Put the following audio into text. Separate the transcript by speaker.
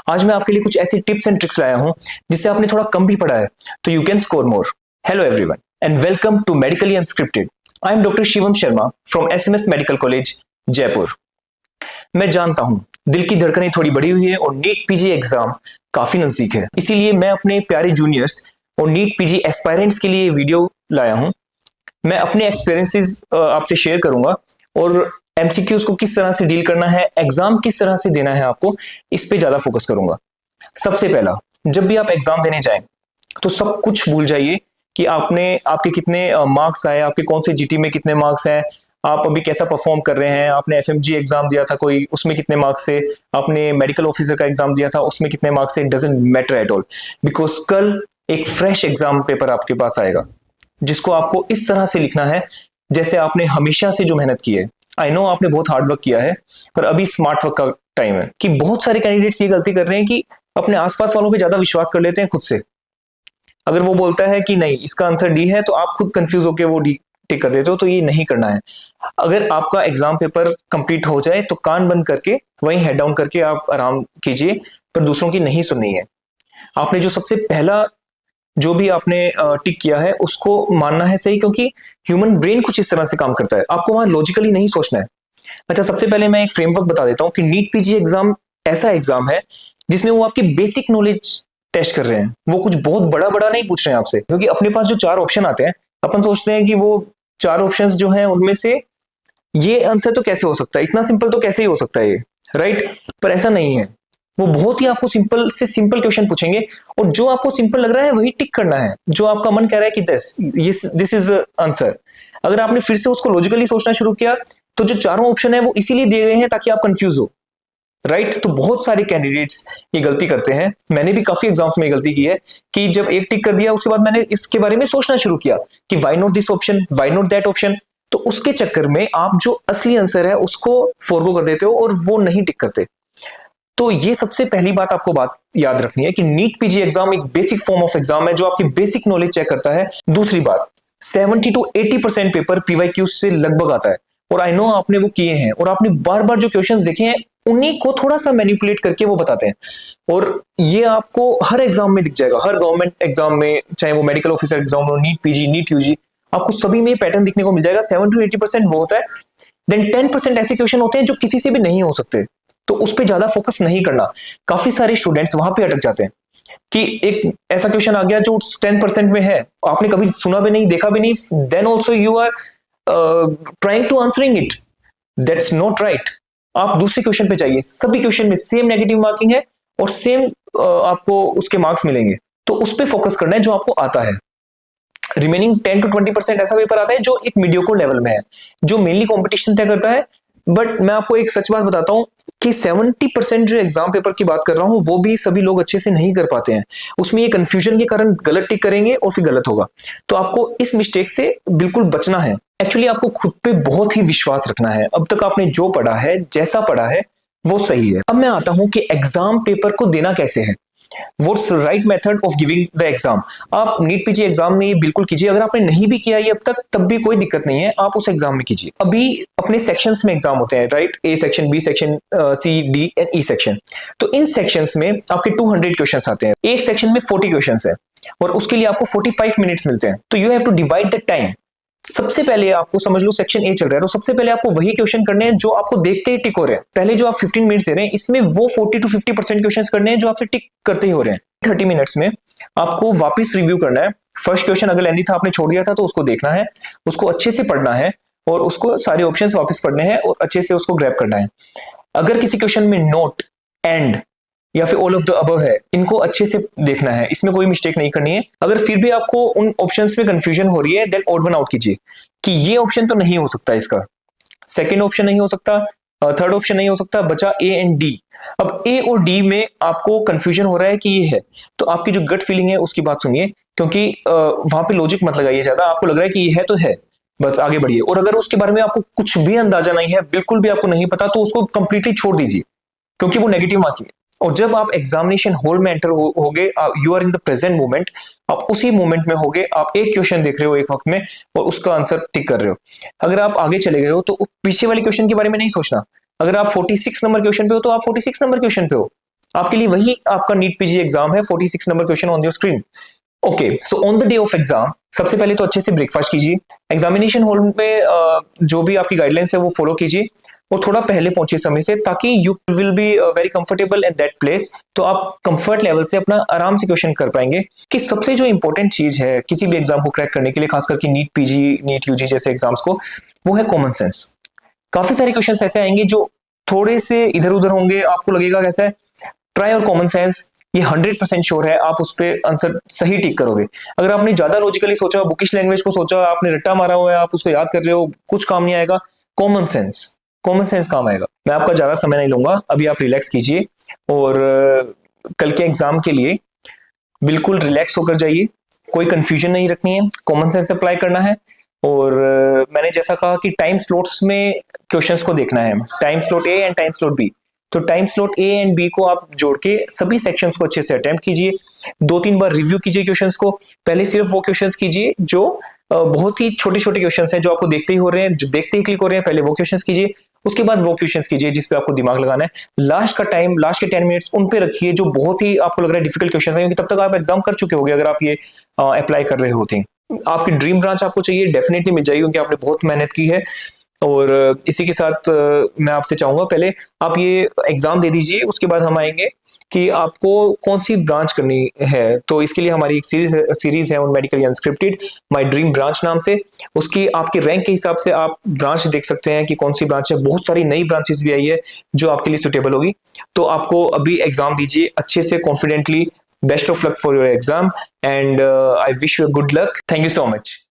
Speaker 1: आज मैं आपके लिए कुछ ऐसी टिप्स एंड ट्रिक्स लाया हूं जिससे आपने थोड़ा कम भी पढ़ा है तो you can score more. Hello everyone and welcome to medically unscripted. I am doctor Shivam Sharma from SMS medical college Jaipur. मैं जानता हूं दिल की धड़कनें थोड़ी बढ़ी हुई है और नीट पीजी एग्जाम काफी नजदीक है, इसीलिए मैं अपने प्यारे जूनियर्स और नीट पीजी एस्पायरेंट्स के लिए वीडियो लाया हूं। मैं अपने एक्सपीरियंसेस आपसे शेयर करूंगा और एमसीक्यूज को किस तरह से डील करना है, एग्जाम किस तरह से देना है आपको, इस पे ज्यादा फोकस करूंगा। सबसे पहला, जब भी आप एग्जाम देने जाएं तो सब कुछ भूल जाइए कि आपके कितने मार्क्स आए, आपके कौन से जीटी में कितने मार्क्स हैं, आप अभी कैसा परफॉर्म कर रहे हैं, आपने एफएमजी एग्जाम दिया था कोई, उसमें कितने मार्क्स से, आपने मेडिकल ऑफिसर का एग्जाम दिया था उसमें कितने मार्क्स से, doesn't matter at all. Because कल एक फ्रेश एग्जाम पेपर आपके पास आएगा जिसको आपको इस तरह से लिखना है जैसे आपने हमेशा से जो मेहनत की है। आई नो आपने बहुत हार्ड वर्क किया है, पर अभी स्मार्ट वर्क का टाइम है। कि बहुत सारे कैंडिडेट्स ये गलती कर रहे हैं कि अपने आसपास वालों पे ज्यादा विश्वास कर लेते हैं खुद से। अगर वो बोलता है कि नहीं इसका आंसर डी है तो आप खुद कंफ्यूज होकर वो डी टिक कर देते हो, तो ये नहीं करना है। अगर आपका एग्जाम पेपर कंप्लीट हो जाए तो कान बंद करके वहीं हेड डाउन करके आप आराम कीजिए, पर दूसरों की नहीं सुननी है। आपने जो सबसे पहला जो भी आपने टिक किया है उसको मानना है सही, क्योंकि ह्यूमन ब्रेन कुछ इस तरह से काम करता है, आपको वहां लॉजिकली नहीं सोचना है। अच्छा, सबसे पहले मैं एक फ्रेमवर्क बता देता हूं कि नीट पीजी एग्जाम ऐसा एग्जाम है जिसमें वो आपकी बेसिक नॉलेज टेस्ट कर रहे हैं। वो कुछ बहुत बड़ा बड़ा नहीं पूछ रहे हैं आपसे, क्योंकि अपने पास जो 4 ऑप्शन आते हैं अपन सोचते हैं कि वो 4 ऑप्शन जो हैं उनमें से ये आंसर तो कैसे हो सकता है, इतना सिंपल तो कैसे ही हो सकता है ये, राइट। पर ऐसा नहीं है, वो बहुत ही आपको सिंपल से सिंपल क्वेश्चन पूछेंगे और जो आपको सिंपल लग रहा है वही टिक करना है। जो आपका मन कह रहा है कि दिस इज आंसर, अगर आपने फिर से उसको लॉजिकली सोचना शुरू किया तो जो चारों ऑप्शन है वो इसीलिए दिए गए हैं ताकि आप कंफ्यूज हो, राइट। तो बहुत सारे कैंडिडेट्स ये गलती करते हैं, मैंने भी काफी एग्जाम्स में गलती की है कि जब एक टिक कर दिया उसके बाद मैंने इसके बारे में सोचना शुरू किया कि why not this option, why not that option. तो उसके चक्कर में आप जो असली आंसर है उसको फोरगो कर देते हो और वो नहीं टिक करते। तो ये सबसे पहली बात आपको बात याद रखनी है कि नीट पीजी एग्जाम एक बेसिक फॉर्म ऑफ एग्जाम है जो आपकी बेसिक नॉलेज चेक करता है। दूसरी बात, 70 to 80% पेपर पीवाईक्यू से लगभग आता है और आई नो आपने वो किए हैं और आपने बार बार जो क्वेश्चंस देखे हैं उन्हीं को थोड़ा सा मैनिपुलेट करके वो बताते हैं। और ये आपको हर एग्जाम में दिख जाएगा, हर गवर्नमेंट एग्जाम में, चाहे वो मेडिकल ऑफिसर एग्जाम हो, नीट पीजी, नीट यूजी, आपको सभी में पैटर्न दिखने को मिल जाएगा। 70 to 80% वो होता है। देन 10% ऐसे क्वेश्चन होते हैं जो किसी से भी नहीं हो सकते, तो उस पर ज्यादा फोकस नहीं करना। काफी सारे स्टूडेंट्स वहां पे अटक जाते हैं कि एक ऐसा क्वेश्चन आ गया जो 10% में है, आपने कभी सुना भी नहीं, देखा भी नहीं, then also you are trying to answering it. That's not right. आप दूसरे क्वेश्चन पे जाइए, सभी क्वेश्चन में सेम नेगेटिव मार्किंग है और सेम आपको उसके मार्क्स मिलेंगे, तो उस पर फोकस करना है जो आपको आता है। रिमेनिंग 10 to 20% ऐसा पेपर आता है जो एक मीडियोकर लेवल में है, जो मेनली कंपटीशन तय करता है। बट मैं आपको एक सच बात बताता हूं कि 70% जो एग्जाम पेपर की बात कर रहा हूं वो भी सभी लोग अच्छे से नहीं कर पाते हैं। उसमें ये कंफ्यूजन के कारण गलत टिक करेंगे और फिर गलत होगा। तो आपको इस मिस्टेक से बिल्कुल बचना है। एक्चुअली आपको खुद पे बहुत ही विश्वास रखना है। अब तक आपने जो पढ़ा है, जैसा पढ़ा है वो सही है। अब मैं आता हूं कि एग्जाम पेपर को देना कैसे है, what's right method of giving the exam. आप नीट पीजी एग्जाम में ये बिल्कुल कीजिए। अगर आपने नहीं भी किया ये अब तक तब भी कोई दिक्कत नहीं है, आप उस एग्जाम में कीजिए। अभी अपने सेक्शंस में एग्जाम होते हैं, right. A section, B section, C, D and E section. तो इन सेक्शंस में आपके 200 क्वेश्चंस आते हैं। एक सेक्शन में 40 क्वेश्चंस है और उसके लिए आपको 45 मिनट्स मिलते हैं। तो you have to divide the time. सबसे पहले आपको समझ लो सेक्शन ए चल रहा है तो सबसे पहले आपको वही क्वेश्चन करने हैं जो आपको देखते ही टिक हो रहे हैं। पहले जो आप 15 मिनट्स दे रहे हैं इसमें वो 40 to 50% क्वेश्चंस करने हैं जो आपसे टिक करते ही हो रहे हैं। 30 मिनट्स में आपको वापस रिव्यू करना है। फर्स्ट क्वेश्चन अगर लेंदी था, आपने छोड़ दिया था, तो उसको देखना है, उसको अच्छे से पढ़ना है और उसको सारे ऑप्शंस वापस पढ़ने हैं और अच्छे से उसको ग्रैब करना है। अगर किसी क्वेश्चन में नोट, एंड या फिर ऑल ऑफ द अबव है, इनको अच्छे से देखना है, इसमें कोई मिस्टेक नहीं करनी है। अगर फिर भी आपको उन ऑप्शंस में कंफ्यूजन हो रही है देन ऑड वन आउट कीजिए कि ये ऑप्शन तो नहीं हो सकता, इसका सेकंड ऑप्शन नहीं हो सकता, थर्ड ऑप्शन नहीं हो सकता, बचा ए एंड डी। अब ए और डी में आपको कंफ्यूजन हो रहा है कि ये है, तो आपकी जो गट फीलिंग है उसकी बात सुनिए, क्योंकि वहां पे लॉजिक मत लगाइए ज्यादा। आपको लग रहा है कि ये है तो है, बस आगे बढ़िए। और अगर उसके बारे में आपको कुछ भी अंदाजा नहीं है, बिल्कुल भी आपको नहीं पता, तो उसको कंप्लीटली छोड़ दीजिए, क्योंकि वो नेगेटिव मार्किंग है। और जब आप एग्जामिनेशन हॉल में एंटर होगे, you are in the present moment, आप उसी मोमेंट में होगे, आप एक क्वेश्चन देख रहे हो एक वक्त में और उसका आंसर टिक कर रहे हो। अगर आप आगे चले गए हो तो पीछे वाले क्वेश्चन के बारे में नहीं सोचना। अगर आप 46 नंबर क्वेश्चन पे हो तो आप 46 नंबर क्वेश्चन पे हो, आपके लिए वही आपका नीट पीजी एग्जाम है। 46 number question on your screen. Okay, so on the day of exam सबसे पहले तो अच्छे से ब्रेकफास्ट कीजिए। एग्जामिनेशन हॉल में जो भी आपकी गाइडलाइंस है वो फॉलो कीजिए और थोड़ा पहले पहुंचे समय से, ताकि you will be very comfortable in that place. तो आप कंफर्ट लेवल से अपना आराम से क्वेश्चन कर पाएंगे। कि सबसे जो इंपॉर्टेंट चीज है किसी भी एग्जाम को क्रैक करने के लिए, खास करके नीट पीजी, नीट यूजी जैसे एग्जाम्स को, वो है कॉमन सेंस। काफी सारे क्वेश्चंस ऐसे आएंगे जो थोड़े से इधर उधर होंगे, आपको लगेगा कैसा है, ट्राई और कॉमन सेंस, ये 100% श्योर है आप उस पर आंसर सही टिक करोगे। अगर आपने ज्यादा लॉजिकली सोचा, बुकिश लैंग्वेज को सोचा, आपने रट्टा मारा हुआ है, आप उसको याद कर रहे हो, कुछ काम नहीं आएगा। कॉमन सेंस, कॉमन सेंस काम आएगा। मैं आपका ज्यादा समय नहीं लूंगा, अभी आप रिलैक्स कीजिए और कल के एग्जाम के लिए बिल्कुल रिलैक्स होकर जाइए। कोई कंफ्यूजन नहीं रखनी है, कॉमन सेंस अप्लाई करना है। और मैंने जैसा कहा कि टाइम स्लॉट्स में क्वेश्चंस को देखना है, time slot A and time slot B. तो time slot A and B को आप जोड़ के सभी सेक्शंस को अच्छे से अटेम्प्ट कीजिए। 2-3 बार रिव्यू कीजिए क्वेश्चंस को। पहले सिर्फ वो क्वेश्चंस कीजिए जो बहुत ही छोटे छोटे क्वेश्चंस हैं, जो आपको देखते ही हो रहे हैं, जो देखते ही क्लिक हो रहे हैं, पहले वो क्वेश्चंस कीजिए। उसके बाद वो क्वेश्चंस कीजिए जिस पे आपको दिमाग लगाना है। लास्ट का टाइम, लास्ट के 10 मिनट्स उन पे रखिए जो बहुत ही आपको लग रहा है डिफिकल्ट क्वेश्चंस हैं, क्योंकि तब तक आप एग्जाम कर चुके होंगे अगर आप ये अप्लाई कर रहे होते हैं। आपकी ड्रीम ब्रांच आपको चाहिए, डेफिनेटली मिल जाएगी, क्योंकि आपने बहुत मेहनत की है। और इसी के साथ मैं आपसे चाहूंगा पहले आप ये एग्जाम दे दीजिए, उसके बाद हम आएंगे कि आपको कौन सी ब्रांच करनी है। तो इसके लिए हमारी एक सीरीज है on medically unscripted, my dream branch नाम से। उसकी आपके रैंक के हिसाब से आप ब्रांच देख सकते हैं कि कौन सी ब्रांच है। बहुत सारी नई ब्रांचेस भी आई है जो आपके लिए सुटेबल होगी। तो आपको अभी एग्जाम दीजिए अच्छे से, confidently. Best of luck for your exam and I wish you good luck. Thank you so much.